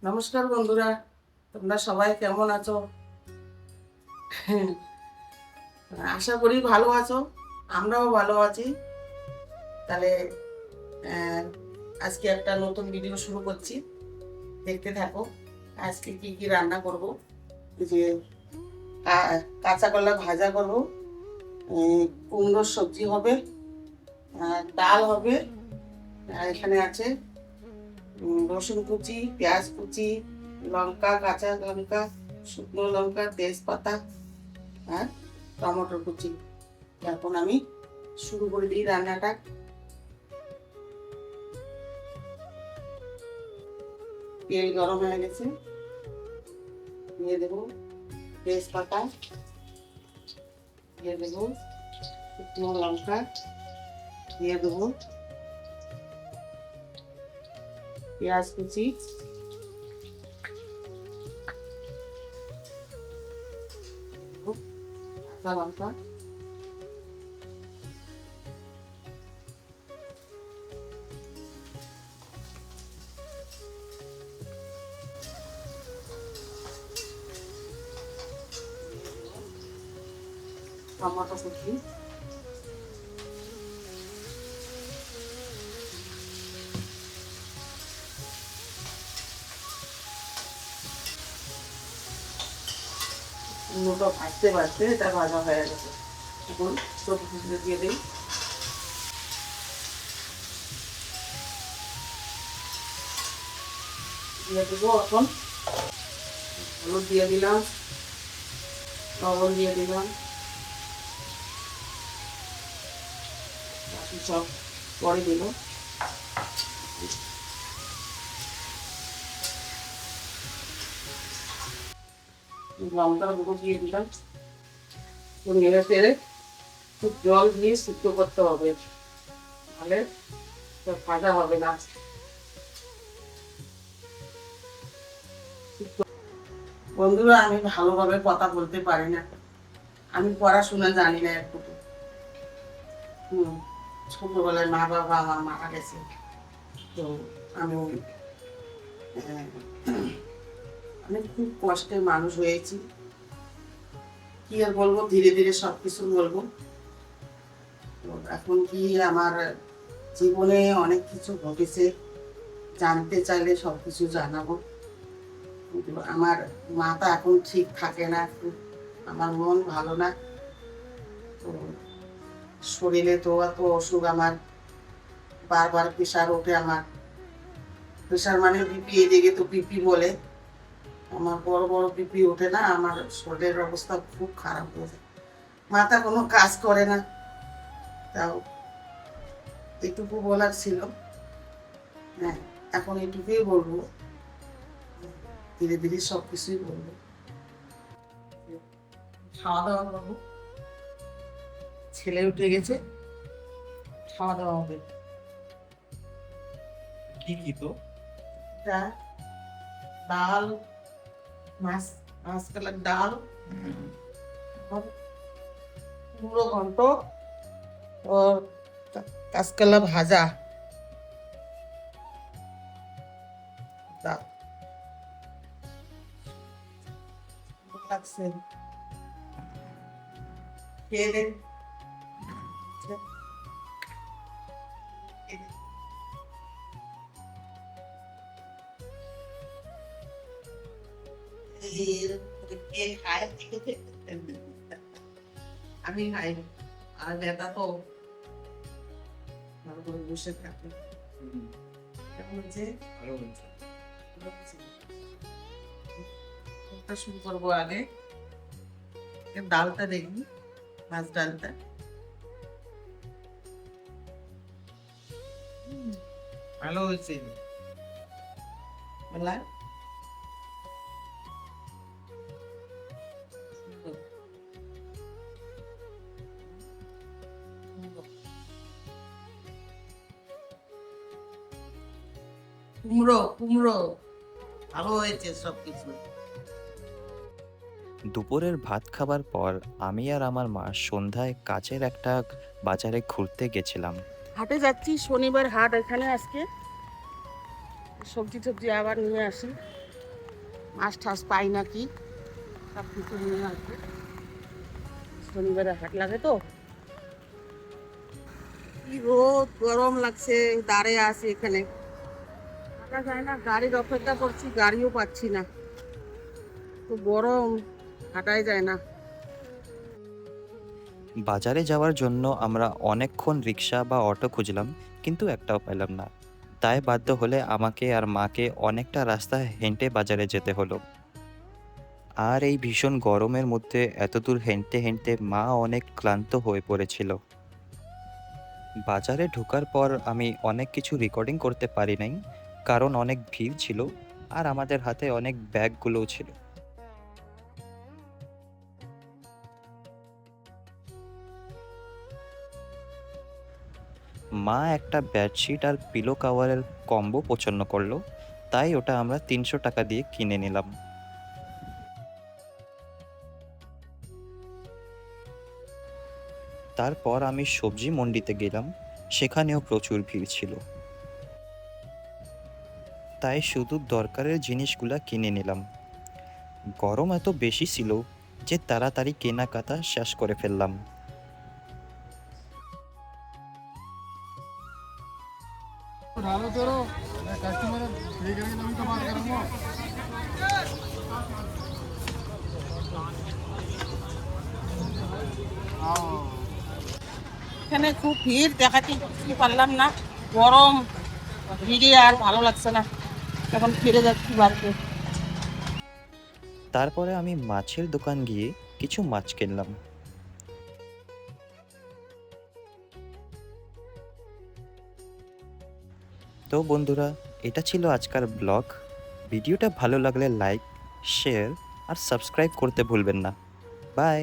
নমস্কার বন্ধুরা, তোমরা সবাই কেমন আছো? আশা করি ভালো আছো। আমরাও ভালো আছি। তাহলে আহ, আজকে একটা নতুন ভিডিও শুরু করছি, দেখতে থাকো। আজকে কি কি রান্না করব। যে কাঁচা কলা ভাজা করব, কুমড়োর সবজি হবে, ডাল হবে, আর এখানে আছে রসুন কুচি, পেঁয়াজ কুচি, লঙ্কা, কাঁচা লঙ্কা, শুকনো লঙ্কা, তেজপাতা আর টমেটো কুচি। এখন আমি শুরু করে দিই রান্নাটা। তেল গরম হয়ে গেছে, দিয়ে দেবো তেজপাতা, দিয়ে দেবো শুকনো লঙ্কা, দিয়ে দেবো পেঁয়াজ কুচি, কাঁচা লঙ্কা, টমেটো কুচি, কুমড়োটা ভাজতে ভাজতে এটা ভাজা হয়ে গেছে। এখন সবজিগুলো দিয়ে দিই। দিয়ে দেবো এখন হলুদ দিয়ে দিলাম, লবণ দিয়ে দিলাম, বাকি সব পরে দিল। লঙ্কার গুঁড়ো দিয়ে দিলাম। নেড়ে ফেড়ে খুব জল দিয়ে সিদ্ধ করতে হবে, তাহলে ভাজা হবে না। বন্ধুরা, আমি ভালোভাবে কথা বলতে পারি না, আমি পড়াশোনা জানি না একটু। ছোটবেলায় মা বাবা আমার মারা গেছে, তো আমি আমি খুব কষ্টে মানুষ হয়েছি। কি আর বলবো, ধীরে ধীরে সবকিছু বলবো। তো এখন কি আমার জীবনে অনেক কিছু ঘটেছে, জানতে চাইলে সবকিছু জানাবো। কিন্তু আমার মাথা এখন ঠিক থাকে না, একটু আমার মন ভালো না। তো শরীরে তো এত অসুখ, আমার বারবার প্রেশার ওঠে। আমার প্রেশার মানে বিপি, এদিকে তো বিপি বলে। আমার বড় বড় বিপি ওঠে না, আমার শরীরের অবস্থা খুব খারাপ হয়ে যায়, মাথা কোনো কাজ করে না। তাও এটুকু বলার ছিল। হ্যাঁ, এখন এটুকুই বলবো, ধীরে ধীরে সব কিছুই বলবো। খাওয়া দাওয়া করবো, ছেলে উঠে গেছে, খাওয়া দাওয়া হবে। কি কি তো ডাল, মাছ, মাছ কালার ডাল, কুমড়ো ঘন্ট ও কাঁচকলা ভাজা। লাগছে, খেয়ে দেন। আমি খাই, আর নেতা তো ভালো করে বসে থাকে। কেমন হচ্ছে? ভালো বলছে। শুরু করবো আগে, ডালটা দেখবি, মাছ ডালটা। ভালো হয়েছে। বলা কুমড়ো কুমড়ো ভালো হয়েছে সবকিছু। দুপুরের ভাত খাবার পর আমি আর আমার মা সন্ধ্যায় কাছের একটা বাজারে ঘুরতে গেছিলাম। হাটে যাচ্ছি, শনিবার হাট এখানে আজকে। সবজি টবজি আবার নিয়ে আসি। মাছ ঠাস পাই নাকি সব কিছু নিয়ে আসবে। শনিবারে হাট লাগে তো, কি রোদ গরম লাগছে, দাঁড়িয়ে আছে এখানে, হাঁটা যায় না, গাড়ির অপেক্ষা করছি, গাড়িও পাচ্ছি না, তো গরম, হাঁটাই যায় না। বাজারে যাওয়ার জন্য আমরা অনেকক্ষণ রিক্সা বা অটো খুঁজলাম, কিন্তু একটাও পেলাম না। তাই বাধ্য হলে আমাকে আর মাকে অনেকটা রাস্তা হেঁটে বাজারে যেতে হলো। আর এই ভীষণ গরমের মধ্যে এতদূর হেঁটে হেঁটে মা অনেক ক্লান্ত হয়ে পড়েছিল। বাজারে ঢোকার পর আমি অনেক কিছু রেকর্ডিং করতে পারি নাই, কারণ অনেক ভিড় ছিল আর আমাদের হাতে অনেক ব্যাগগুলোও ছিল। মা একটা বেডশিট আর পিলো কাভারের কম্বো পছন্দ করলো, তাই ওটা আমরা ৩০০ টাকা দিয়ে কিনে নিলাম। তারপর আমি সবজি মন্ডিতে গেলাম, সেখানেও প্রচুর ভিড় ছিল, তাই শুধু দরকারের জিনিসগুলা কিনে নিলাম। গরম এত বেশি ছিল যে তাড়াতাড়ি কেনাকাটা শেষ করে ফেললাম। डालो तेरो मैं कस्टमर ठीक है तुम तो बात करूंगा हाँ এখানে খুব ভিড়, দেখাতে কি পারলাম না, গরম, ভিড়ে আর ভালো লাগছে না, এখন ফিরে যাচ্ছি বাড়িতে। তারপরে আমি মাছের দোকান গিয়ে কিছু মাছ কিনলাম। তো বন্ধুরা, এটা ছিল আজকের ব্লগ। ভিডিওটা ভালো লাগলে লাইক, শেয়ার আর সাবস্ক্রাইব করতে ভুলবেন না। বাই।